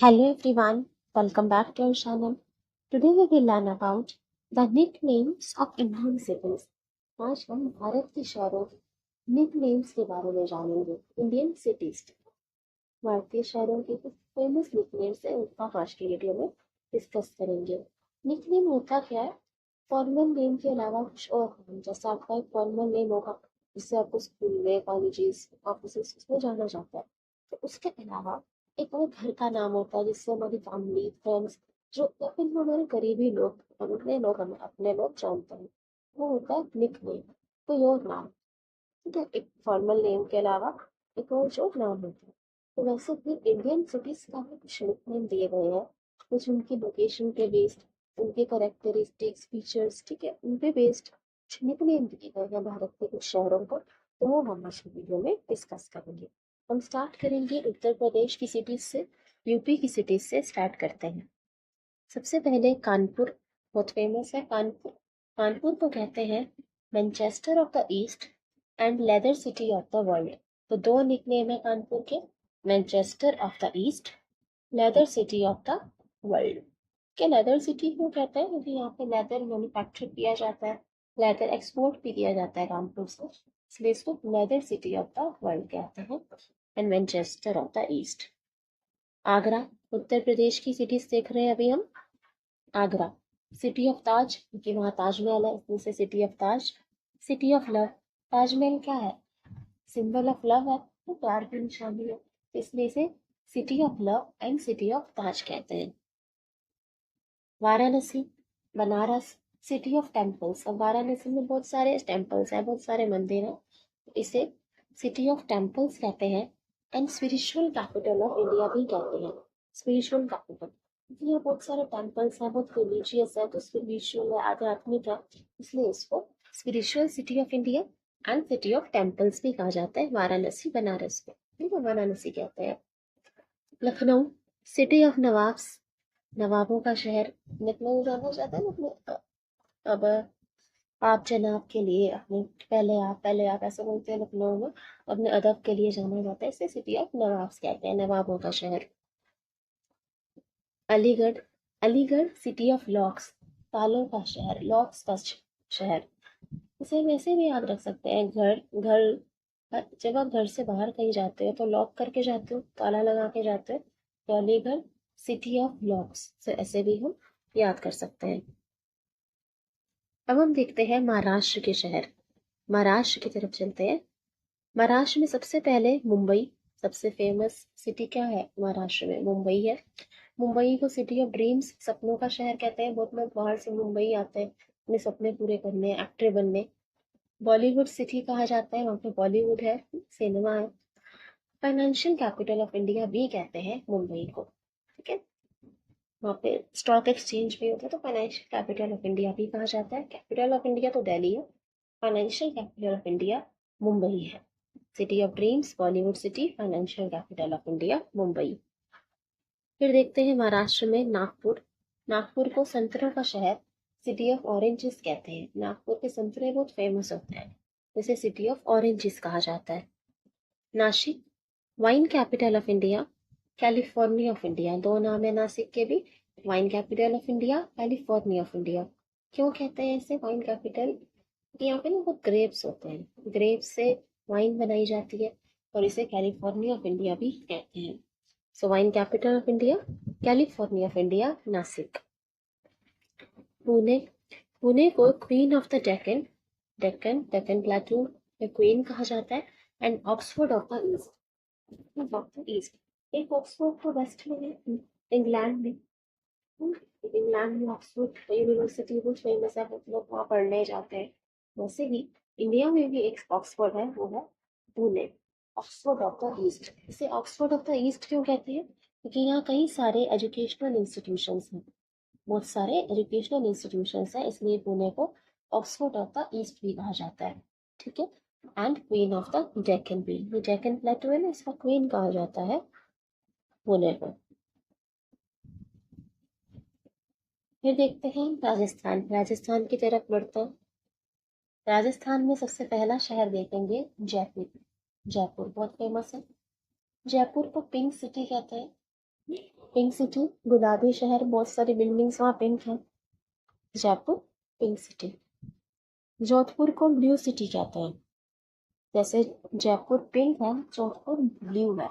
Hello everyone, welcome back to our channel. Today we will learn about the nicknames of Indian cities. आज हम भारत के शहरों nicknames के बारे में जानेंगे। इंडियन सिटीज भारतीय शहरों के कुछ फेमस निकनेम्स है, उनका आज की वीडियो में डिस्कस करेंगे। निकनेम होता क्या है? फॉर्मल नेम के अलावा कुछ और नाम, जैसा आपका एक फॉर्मल नेम होगा जिससे आपको स्कूल में, कॉलेजेस, ऑफिस में जाना जाता है, तो उसके अलावा एक और घर का नाम होता है जिससे हमारी फैमिली, फ्रेंड्स, जो या फिर जो हमारे करीबी लोग, अपने लोग, हमें अपने लोग जानते हैं, वो होता है निकनेम, कोई और नाम। ठीक है, एक फॉर्मल नेम के अलावा एक और जो नाम होता है। तो वैसे भी इंडियन सिटीज का भी कुछ निकनेम दिए गए हैं, कुछ उनकी लोकेशन के बेस्ड, उनके करेक्टरिस्टिक्स, फीचर्स, ठीक है, उन पे बेस्ड कुछ निकनेम दिए गए हैं भारत के कुछ शहरों को। तो वो हम आज की वीडियो में डिस्कस करेंगे। हम स्टार्ट करेंगे उत्तर प्रदेश की सिटीज से, यूपी की सिटीज से स्टार्ट करते हैं। सबसे पहले कानपुर, बहुत फेमस है कानपुर। कानपुर को कहते हैं Manchester of the east and leather city of the world. तो दो निकनेम है कानपुर के, Manchester of the east, leather city of the world. क्या लेदर सिटी क्यों कहते हैं? क्योंकि यहाँ पे लेदर मैन्युफैक्चर किया जाता है, लेदर एक्सपोर्ट भी किया जाता है कानपुर से, इसलिए इसको leather city of the world कहते हैं। And Manchester of the east. Agra, Uttar Pradesh की सिटीज देख रहे हैं अभी हम। आगरा, सिटी ऑफ ताज, क्योंकि वहाँ ताजमहल है इसलिए इसे city of Taj. City of love, Taj Mahal क्या है? सिंबल ऑफ लव है, तो प्यार की निशानी है, तो इसलिए इसे city of love and city of Taj कहते हैं। Varanasi, Banaras, city of temples. अब वाराणसी में बहुत सारे टेम्पल्स हैं, बहुत सारे मंदिर हैं, तो इसे सिटी ऑफ टेम्पल्स कहते हैं। And spiritual capital of India भी कहते हैं। स्पिरिचुअल कैपिटल, ये बहुत सारे टेम्पल्स हैं, बहुत रिलीजियस है, तो स्पिरिचुअल है, आध्यात्मिक है, इसलिए इसको spiritual city of India and city of temples भी कहा जाता है। वाराणसी, बनारस को ठीक है वाराणसी कहते हैं। लखनऊ, सिटी ऑफ नवाब्स, नवाबों का शहर। लखनऊ जाना चाहते हैं अपने अब आप जनाब के लिए, अपने पहले आप ऐसे बोलते हैं लखनऊ में, अपने अदब के लिए जाना जाता है, इसे सिटी ऑफ नवाब्स कहते हैं, नवाबों का शहर। Aligarh, Aligarh city of locks, तालों का शहर, लॉक्स का शहर। इसे वैसे भी याद रख सकते हैं, घर घर, जब आप घर से बाहर कहीं जाते हो तो लॉक करके जाते हो, ताला लगा के जाते हो, तो अलीगढ़ सिटी ऑफ लॉक्स से ऐसे भी हम याद कर सकते हैं। अब हम देखते हैं महाराष्ट्र के शहर, महाराष्ट्र की तरफ चलते हैं। महाराष्ट्र में सबसे पहले मुंबई, सबसे फेमस सिटी क्या है महाराष्ट्र में? मुंबई है। मुंबई को सिटी ऑफ ड्रीम्स, सपनों का शहर कहते हैं। बहुत लोग बाहर से मुंबई आते हैं अपने सपने पूरे करने, एक्टर बनने। बॉलीवुड सिटी कहा जाता है, वहाँ पे बॉलीवुड है, सिनेमा है। फाइनेंशियल कैपिटल ऑफ इंडिया भी कहते हैं मुंबई को, ठीक है। वहाँ पे स्टॉक एक्सचेंज भी होता है, तो फाइनेंशियल कैपिटल ऑफ इंडिया भी कहा जाता है। कैपिटल ऑफ इंडिया तो दिल्ली है, financial capital of India Mumbai है। City of dreams Bollywood city, financial capital of India Mumbai. फिर देखते हैं महाराष्ट्र में नागपुर, नागपुर को संतरों का शहर, सिटी ऑफ ऑरेंजेस कहते हैं। नागपुर के संतरे बहुत फेमस होते हैं, इसे सिटी ऑफ ऑरेंजेस कहा जाता है। Nashik, wine capital of India, California of India, दो नाम है नासिक के भी। Wine capital of India, California of India. क्यों कहते हैं इसे वाइन कैपिटल? क्योंकि यहाँ पे ना बहुत ग्रेप्स होते हैं, ग्रेप्स से वाइन बनाई जाती है, और इसे कैलिफोर्निया ऑफ इंडिया भी कहते हैं। So wine capital of India, California of India, Nashik. Pune, Pune को queen of the Deccan, Deccan plateau में क्वीन कहा जाता है। And Oxford of the east, north east. एक ऑक्सफोर्ड तो वेस्ट में है, इंग्लैंड में। इंग्लैंड में ऑक्सफोर्ड यूनिवर्सिटी बहुत फेमस है, बहुत लोग वहाँ पढ़ने जाते हैं। वैसे ही इंडिया में भी एक ऑक्सफोर्ड है, वो है Pune, Oxford of the east. इसे ऑक्सफोर्ड ऑफ द ईस्ट क्यों कहते हैं? क्योंकि यहाँ कई सारे एजुकेशनल इंस्टीट्यूशंस हैं, बहुत सारे एजुकेशनल इंस्टीट्यूशंस हैं, इसलिए पुणे को ऑक्सफोर्ड ऑफ द ईस्ट भी कहा जाता है, ठीक है। And queen of the Deccan भी, ये डेक्कन प्लेटू है ना, इसका क्वीन कहा जाता है पुणे को। फिर देखते हैं राजस्थान, राजस्थान की तरफ बढ़ते हैं। राजस्थान में सबसे पहला शहर देखेंगे जयपुर, जयपुर बहुत फेमस है। जयपुर को पिंक सिटी कहते हैं, पिंक सिटी, गुलाबी शहर, बहुत सारी बिल्डिंग्स वहाँ पिंक है, जयपुर पिंक सिटी। जोधपुर को ब्लू सिटी कहते हैं, जैसे जयपुर पिंक है, जोधपुर ब्लू है।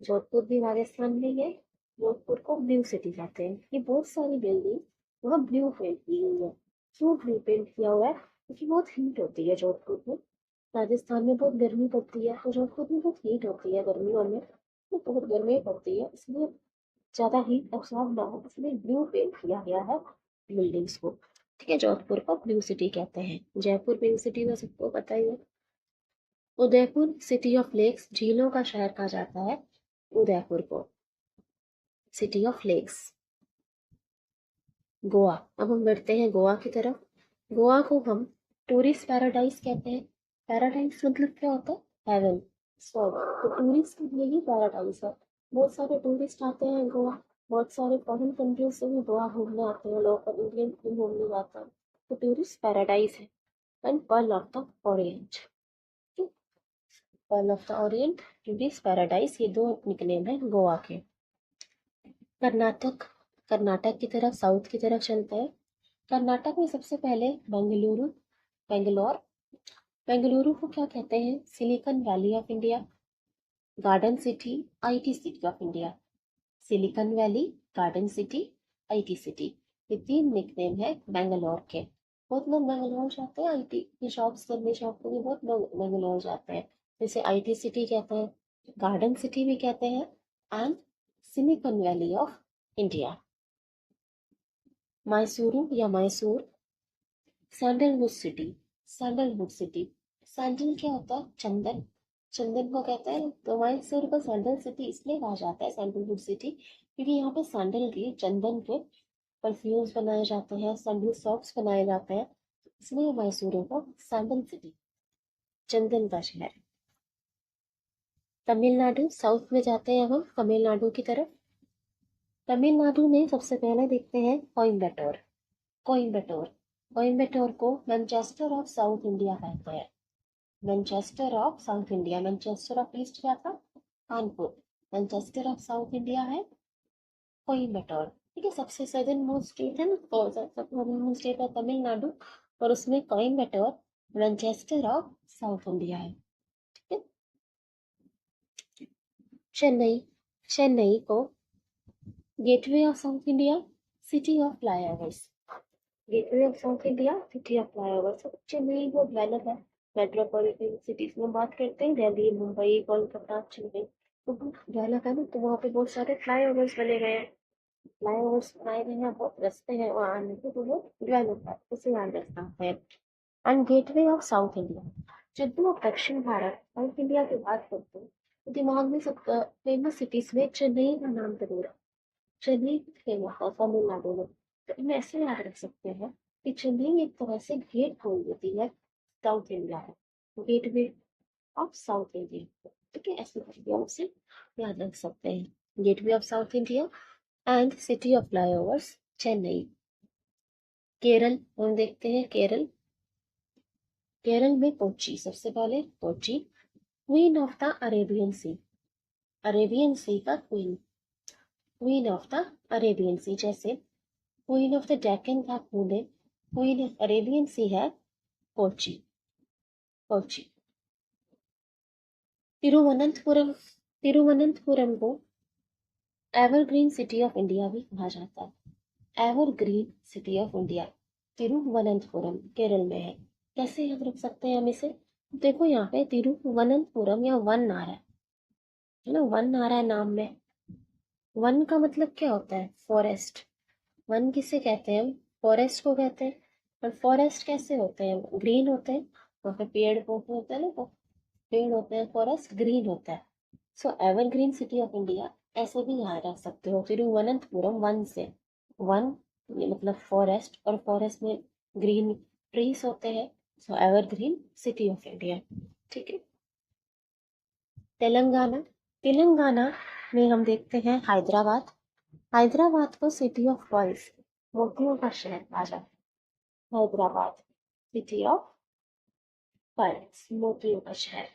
जोधपुर भी राजस्थान में है, जोधपुर को ब्लू सिटी कहते हैं। ये बहुत सारी बिल्डिंग वहाँ ब्लू पेंट की हुई है। क्यों ब्लू पेंट किया हुआ है? क्योंकि बहुत हीट होती है जोधपुर में। राजस्थान में बहुत गर्मी पड़ती है, तो जोधपुर में बहुत हीट होती है गर्मियों में, तो बहुत गर्मी पड़ती है, इसलिए ज्यादा हीट एब्सॉर्ब ना हो, इसलिए ब्लू पेंट किया गया है बिल्डिंग्स को। ठीक है, जोधपुर को ब्लू सिटी कहते हैं। जयपुर पिंक सिटी तो सबको पता ही है। उदयपुर सिटी ऑफ लेक्स, झीलों का शहर कहा जाता है उदयपुर को, सिटी ऑफ लेक्स। गोवा, अब हम बढ़ते हैं गोवा की तरफ। गोवा को हम टूरिस्ट पैराडाइज कहते हैं। पैराडाइज मतलब क्या होता है? हेवन, स्वर्ग। तो टूरिस्ट के लिए ही पैराडाइज है। बहुत सारे टूरिस्ट आते हैं गोवा, बहुत सारे फॉरेन कंट्रीज से भी गोवा घूमने आते हैं लोग, और इंडियन भी घूमने जाते हैं। तो टूरिस्ट पैराडाइज है। And pearl of the Orient, pearl of the Orient, tourist paradise, ये दो निकनेम है गोवा के। कर्नाटक, कर्नाटक की तरफ, साउथ की तरफ चलते हैं। कर्नाटक में सबसे पहले बेंगलुरु, बेंगलोर। बेंगलुरु को क्या कहते हैं? Silicon valley of India, garden city, IT city of India. Silicon valley, garden city, IT city, ये तीन निकनेम है बेंगलोर के। बहुत लोग बेंगलोर जाते हैं आईटी की जॉब्स करने, जॉब के लिए बहुत लोग बेंगलोर जाते हैं। जैसे आईटी सिटी कहते हैं, गार्डन सिटी भी कहते हैं, and silicon valley of India. Mysuru या Mysore, sandalwood city, sandalwood city. Sandal क्या होता है? चंदन, चंदन को कहते हैं। तो मैसूर को सैंडल सिटी इसलिए कहा जाता है, सैंडलवुड सिटी, क्योंकि यहाँ पे सैंडल के, चंदन के परफ्यूम्स बनाए जाते हैं, सैंडल सॉक्स बनाए जाते हैं, इसलिए मैसूर को सैंडल सिटी, चंदन का शहर। तमिलनाडु, साउथ में जाते हैं हम तमिलनाडु की तरफ। तमिलनाडु में सबसे पहले देखते हैं कोयम्बटूर, कोयम्बटूर। कोयम्बटूर को मैनचेस्टर ऑफ साउथ इंडिया कहते हैं, Manchester of south India. Manchester of east क्या था? Kanpur. Manchester of south India है कोयम्बटूर। ठीक है, सबसे सदर्न मोस्ट स्टेट है ना, सदर्न मोस्ट स्टेट है तमिलनाडु, और उसमें Coimbatore Manchester of south India है। ठीक है, चेन्नई, चेन्नई को gateway of south India, city of flyovers. Gateway of south India, city of flyovers. Chennai बहुत डेवलप है, मेट्रोपॉलिटन सिटीज में बात करते हैं, दिल्ली, मुंबई, कोलकाता, चेन्नई, तो बहुत डेवलप है ना, तो वहाँ पे बहुत सारे फ्लाईओवर्स बने गए हैं। फ्लाईओवर्स बनाए गए हैं, बहुत रास्ते हैं वहाँ आने के, तो वो डेवलप है, उसे ध्यान रखना है। And gateway of south India, जब भी आप दक्षिण भारत, साउथ इंडिया की बात करते हैं, तो दिमाग में सब फेमस सिटीज में चेन्नई का नाम जरूर है। चेन्नई फेमस है तमिलनाडु में, तो इन्हें ऐसे याद रख सकते हैं कि चेन्नई एक तरह से गेट खोल देती है साउथ इंडिया में, गेटवे ऑफ साउथ इंडिया। ठीक है, ऐसे करके हम उसे याद रख सकते हैं, gateway of south India and city of flyovers, Chennai. Kerala हम देखते हैं, केरल, केरल में कोच्चि, सबसे पहले Kochi, queen of the Arabian sea, Arabian sea का queen, queen of the Arabian sea. जैसे क्वीन ऑफ द डेक्कन था Pune, queen of Arabian sea है कोच्चि, कोच्चि। तिरुवनंतपुरम, तिरुवनंतपुरम को एवरग्रीन सिटी ऑफ इंडिया भी कहा जाता है, evergreen city of India. Thiruvananthapuram Kerala में है। कैसे याद रख सकते हैं हम इसे? देखो यहाँ पे तिरुवनंतपुरम, या वन आ रहा है ना, वन आ रहा है नाम में। वन का मतलब क्या होता है? फॉरेस्ट। वन किसे कहते हैं हम? फॉरेस्ट को कहते हैं। और फॉरेस्ट कैसे होते हैं? ग्रीन होते हैं, वहाँ पे पेड़ पौधे होते हैं ना, वो पेड़ होते हैं, फॉरेस्ट ग्रीन होता है। सो एवरग्रीन सिटी ऑफ इंडिया ऐसे भी यहाँ रख सकते हो, तिरुवनंतपुरम, वन से, वन ये मतलब फॉरेस्ट, और फॉरेस्ट में ग्रीन ट्रीज होते हैं, सो एवरग्रीन सिटी ऑफ इंडिया। ठीक है, तेलंगाना, तेलंगाना में हम देखते हैं हैदराबाद, हैदराबाद को सिटी ऑफ पर्ल्स, मोतियों का शहर कहा जाता है, हैदराबाद सिटी ऑफ पर्ल्स, मोतियों का शहर।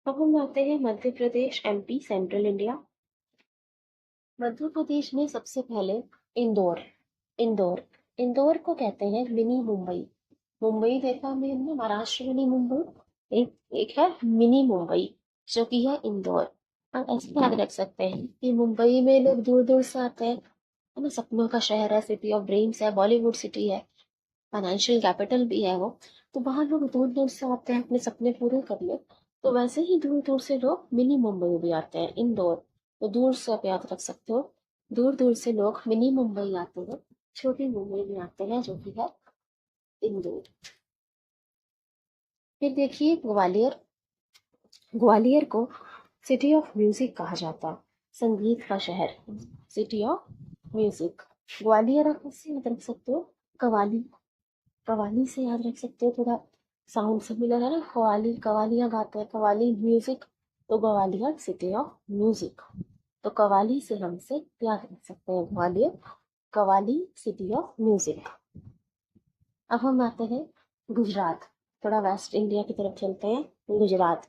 अब हम आते हैं Madhya Pradesh, MP, central India. Madhya Pradesh में सबसे पहले इंदौर। इंदौर इंदौर को कहते हैं मिनी मुंबई। मुंबई देखा हमने हमने महाराष्ट्र मिनी मुंबई, एक है मिनी मुंबई जो कि है इंदौर। हम ऐसे याद रख सकते हैं कि मुंबई में लोग दूर दूर से आते हैं, है ना। सपनों का शहर है, सिटी ऑफ ड्रीम्स है, बॉलीवुड सिटी है, फाइनेंशियल कैपिटल भी है वो। तो वहां लोग दूर दूर से आते हैं अपने सपने पूरे करने। तो वैसे ही दूर दूर से लोग मिनी मुंबई भी आते हैं, इंदौर। तो दूर से आप याद रख सकते हो, दूर दूर से लोग मिनी मुंबई आते हैं, छोटी मुंबई में आते हैं जो कि है इंदौर। फिर देखिए ग्वालियर। ग्वालियर को सिटी ऑफ म्यूजिक कहा जाता है, संगीत का शहर, सिटी ऑफ म्यूजिक। ग्वालियर आप इससे याद रख सकते हो, कवाली। कवाली से याद रख सकते हो, थोड़ा साउंड सिमिलर है ना, कवाली, कवालियां गाते हैं, कवाली म्यूजिक। तो ग्वालियर सिटी ऑफ म्यूजिक। तो कवाली से हम इसे याद रख सकते हैं, Gwalior qawwali city of music. अब हम आते हैं गुजरात। थोड़ा वेस्ट इंडिया की तरफ चलते हैं। गुजरात।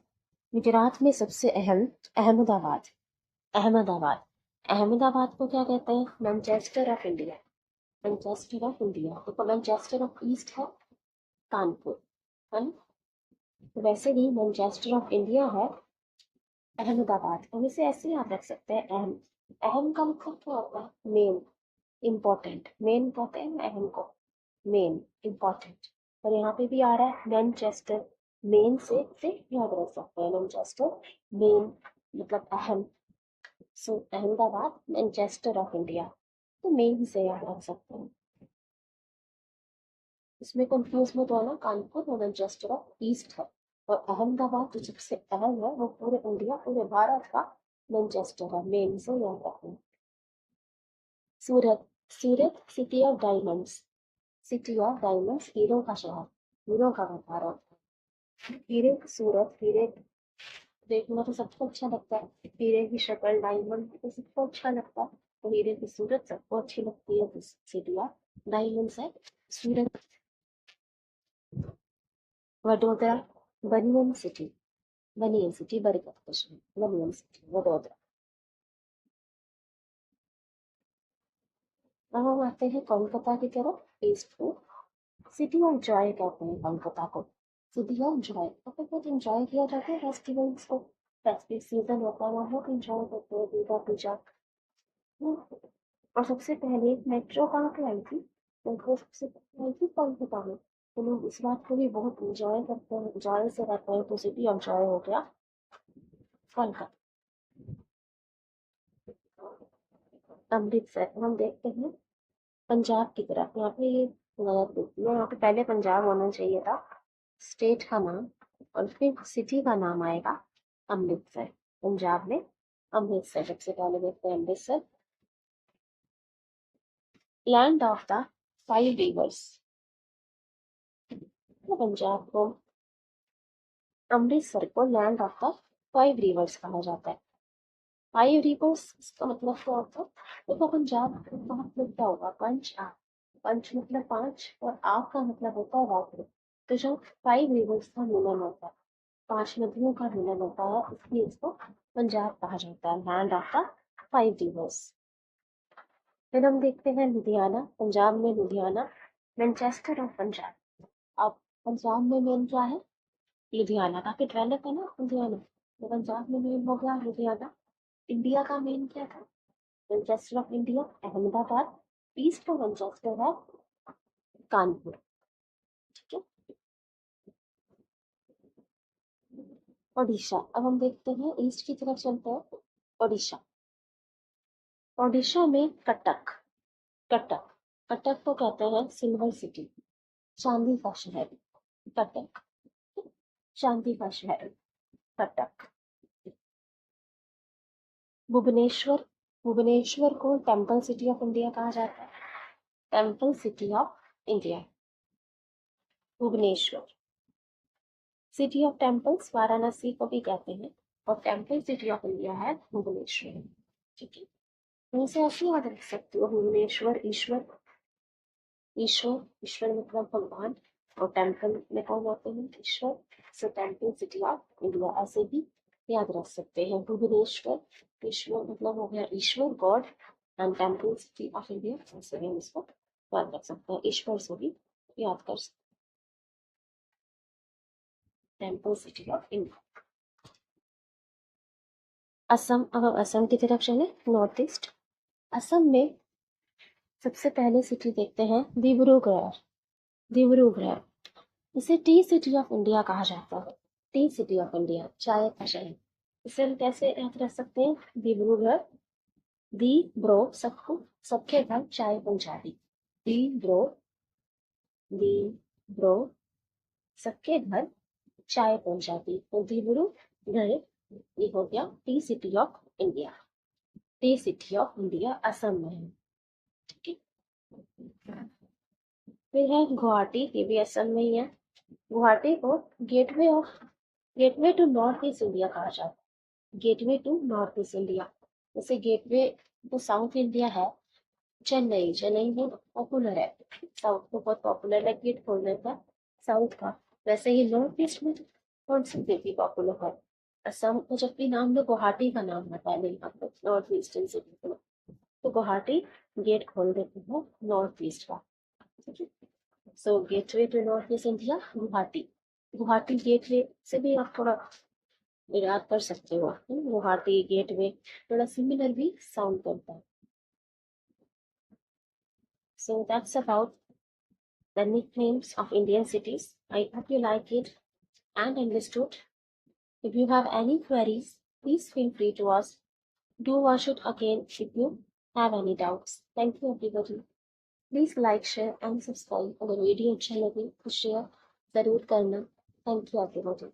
गुजरात में सबसे अहम अहमदाबाद। अहमदाबाद। अहमदाबाद को क्या कहते हैं? Manchester of India. Manchester of India. तो मैनचेस्टर ऑफ ईस्ट है कानपुर, है ना। तो वैसे ही मैनचेस्टर ऑफ इंडिया है अहमदाबाद। हम इसे ऐसे याद रख सकते हैं, अहम। अहम का मतलब क्या होता है? Main, important. मेन कहते हैं अहम को, मेन, इम्पोर्टेंट। और यहाँ पे भी आ रहा है मैनचेस्टर, मेन से याद रख सकते हैं, मैनचेस्टर मेन मतलब अहम। सो अहमदाबाद मैनचेस्टर ऑफ इंडिया, तो मेन से याद रख सकते हैं। इसमें कंफ्यूज मत होना, कानपुर और मैनचेस्टर ऑफ ईस्ट है। और अहमदाबाद जो सबसे अहम है वो पूरे इंडिया, पूरे भारत का मैनचेस्टर है, मेन से याद रखना। Surat. Surat city of diamonds. City of diamonds, हीरो का शहर, हीरो का व्यापार होता है। हीरे की सूरत, हीरे देखना तो सबको अच्छा लगता है, हीरे की शक्ल, डायमंड तो सबको अच्छा लगता है। तो हीरे की सूरत सबको अच्छी लगती है, तो सिटी ऑफ डायमंड्स है सूरत। वडोदरा, बनियन सिटी। बनियन सिटी, बरगद का शहर, बनियन सिटी, वडोदरा। अब हम आते हैं कोलकाता की तरफ, ईस्ट को। सिटी ऑफ जॉय कहते हैं कोलकाता को, सिटी ऑफ जॉय। तो बहुत इंजॉय किया जाता है फेस्टिवल्स को, फेस्टिव सीजन होता है वहाँ बहुत इंजॉय करते हैं, दुर्गा पूजा। और सबसे पहले मेट्रो कहाँ पे आई थी? मेट्रो सबसे पहले आई थी कोलकाता में। तो लोग इस बात को भी बहुत इंजॉय करते हैं, इंजॉय से रहते हैं, तो सिटी ऑफ जॉय हो गया कोलकाता। अमृतसर हम देखते हैं पंजाब की तरफ। यहाँ पे ये गलत देखिए, यहाँ पे पहले पंजाब होना चाहिए था, स्टेट का नाम, और फिर सिटी का नाम आएगा अमृतसर। पंजाब में अमृतसर सबसे पहले देखते हैं, Amritsar. Land of the 5 reverse. Punjab को, अमृतसर को लैंड ऑफ द 5 रिवर्स कहा जाता है। 5 रिवर्स इसका मतलब क्या होता है? देखो पंजाब का मतलब क्या होगा? पंच आ, पंच मतलब 5, और आप का मतलब होता है वाटर। तो जब 5 रिवर्स का मिलन होता है, 5 नदियों का मिलन होता है, इसलिए इसको पंजाब कहा जाता है, लैंड ऑफ द 5 रिवर्स। फिर हम देखते हैं लुधियाना। पंजाब में लुधियाना, मैनचेस्टर ऑफ पंजाब। अब पंजाब में मेन क्या है? लुधियाना, काफी डेवलप है ना लुधियाना, तो पंजाब में मेन हो गया लुधियाना। इंडिया का मेन क्या था? Manchester of India, Ahmedabad. East का मैनचेस्टर है कानपुर, ठीक है। ओडिशा। अब हम देखते हैं ईस्ट की तरफ चलते हैं, ओडिशा। ओडिशा में कटक। कटक, कटक को कहते हैं सिल्वर सिटी, चांदी का शहर, कटक, चांदी का शहर, कटक। भुवनेश्वर। भुवनेश्वर को टेम्पल सिटी ऑफ इंडिया कहा जाता है, temple city of India, Bhubaneswar. City of temples Varanasi को भी कहते हैं, और टेम्पल सिटी ऑफ इंडिया है भुवनेश्वर, ठीक है। तो इसे ऐसे याद रख सकते हो, भुवनेश्वर, ईश्वर, ईश्वर, ईश्वर मतलब भगवान, और टेम्पल में कौन होते हैं? ईश्वर। सो टेम्पल सिटी ऑफ इंडिया, ऐसे भी याद रख सकते हैं। भुवनेश्वर, ईश्वर मतलब हो गया ईश्वर, god, and temple city of India, ऐसे हम इसको याद रख सकते हैं। ईश्वर से भी याद कर सकते, temple city of India. Assam, अब हम असम की तरफ चले, नॉर्थ ईस्ट। असम में सबसे पहले सिटी देखते हैं डिब्रूगढ़। डिब्रूगढ़, इसे टी सिटी ऑफ इंडिया कहा जाता है। टी सिटी ऑफ इंडिया, चाय का शहर। इसे हम कैसे याद रख सकते हैं? डिब्रूगढ़, दी ब्रो, सबको सबके घर चाय पहुंचा दी। दी ब्रो, दी ब्रो, सबके घर चाय पहुंचा दी। तो डिब्रूगढ़ ये हो गया T city of India. T city of India Assam में है। ठीक है, फिर है गुवाहाटी, ये भी असम में ही है। गुवाहाटी को gateway to north east India कहा जाता है। Gateway to north east India, जैसे गेटवे टू साउथ इंडिया है चेन्नई। चेन्नई बहुत पॉपुलर है, साउथ को बहुत पॉपुलर है गेट खोलने का, साउथ का। वैसे ही नॉर्थ ईस्ट में कौन सी सिटी पॉपुलर है? असम को जब भी नाम लो गुवाहाटी का नाम है पहले यहाँ पे, नॉर्थ ईस्टर्न सिटी को। तो गुवाहाटी गेट खोल देते हैं नॉर्थ ईस्ट का। ठीक है, so gateway to north east India Guwahati. Guwahati gateway से भी आप थोड़ा याद कर सकते हो। गुवाहाटी गेटवे थोड़ा सिमिलर भी साउंड करता है। So that's about the nicknames of Indian cities. I hope you like it and understood. If you have any queries, please feel free to ask. Do watch it again if you have any doubts. Thank you everybody. Please like, share and subscribe अगर video अच्छा लगे तो share जरूर करना. Thank you everybody.